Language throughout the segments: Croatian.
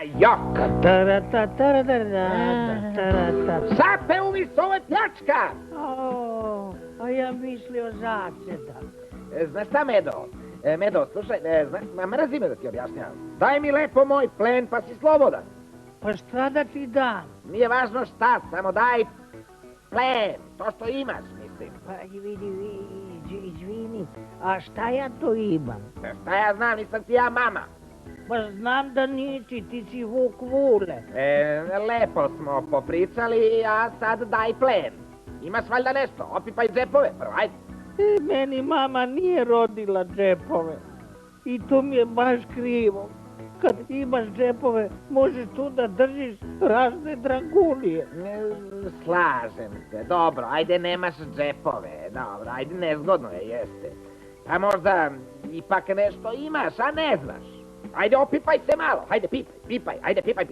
jok. Sad te umisto, ovo je pljačka. A ja mislio začetak. Znaš šta, Medo? Medo, slušaj, mrazi me da ti objašnjavam. Daj mi lepo moj plen pa si slobodan. Pa šta da ti dam? Nije važno šta, samo daj plen, to što imaš, mislim. Pa vidi, izvini, a šta ja to imam? Šta ja znam, nisam ti ja mama. Pa znam da nisi, ti si Vuk Vule. Lepo smo popričali, a sad daj plen. Imaš valjda nešto, opipaj džepove prvo, ajde. Meni mama nije rodila džepove. I to mi je baš krivo. Kad imaš džepove, možeš tu da držiš razne dragulije. Slažem se, dobro, ajde nemaš džepove, dobro, ajde nezgodno je, jeste. Pa možda ipak nešto imaš, a ne znaš. Ajde opipaj se malo, ajde pipaj, ajde pipaj.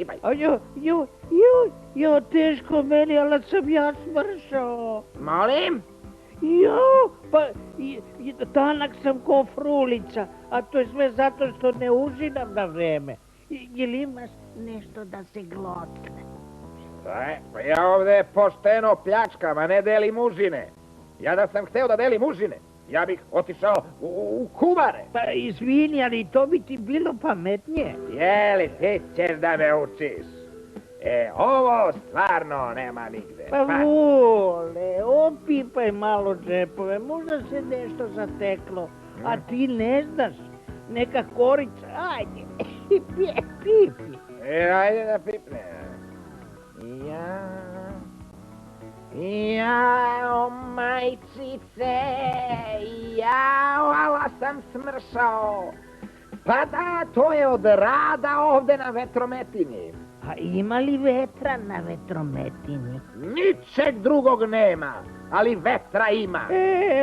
Jo, teško meni, ali sam ja smršao. Molim? Pa tanak sam ko frulica, a to je sve zato što ne užinam na vreme. Jel imaš nešto da se glotne? Šta je? Pa ja ovdje pošteno pljačkam, a ne delim užine. Ja da sam hteo da delim užine, ja bih otišao u kumare. Pa izvini, ali to bi ti bilo pametnije. Jeli, ti ćeš da me učiš. Ovo stvarno nema nigde. Pa Vule, opipaj malo džepove, možda se nešto zateklo, a ti ne znaš. Neka korica, ajde, pipi. Ajde da pipne. Jao, majčice, ala sam smršao. Pa da, to je od rada ovde na vetrometini. A ima li vetra na vetrometini? Ničeg drugog nema, ali vetra ima.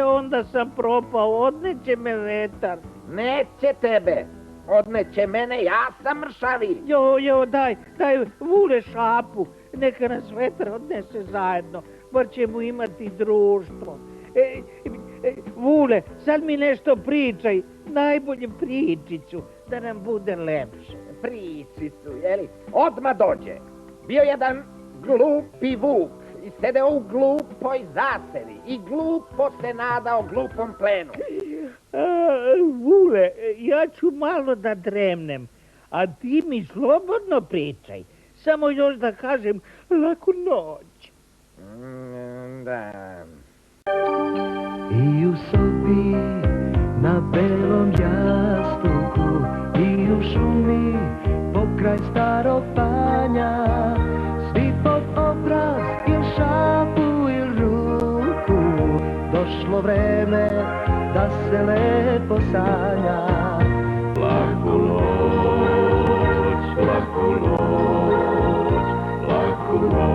Onda sam propao, odneće me vetar. Neće tebe, odneće mene, ja sam mršavi. Jo, daj Vule šapu, neka nas vetar odnese zajedno, bar ćemo imati društvo. Vule, sad mi nešto pričaj, najbolje pričicu, da nam bude lepše. Pričicu, jeli? Odmah dođe. Bio jedan glupi vuk i sedeo u glupoj zasedi i glupo se nadao glupom plenu. Vule, ja ću malo da dremnem, a ti mi slobodno pričaj. Samo još da kažem laku noć. Da. I u sobi na belom jastuku i u šumi pokraj starog banja, svi pod obraz il šapu il ruku, došlo vreme da se lepo sanja. Laku noć, laku noć, laku noć.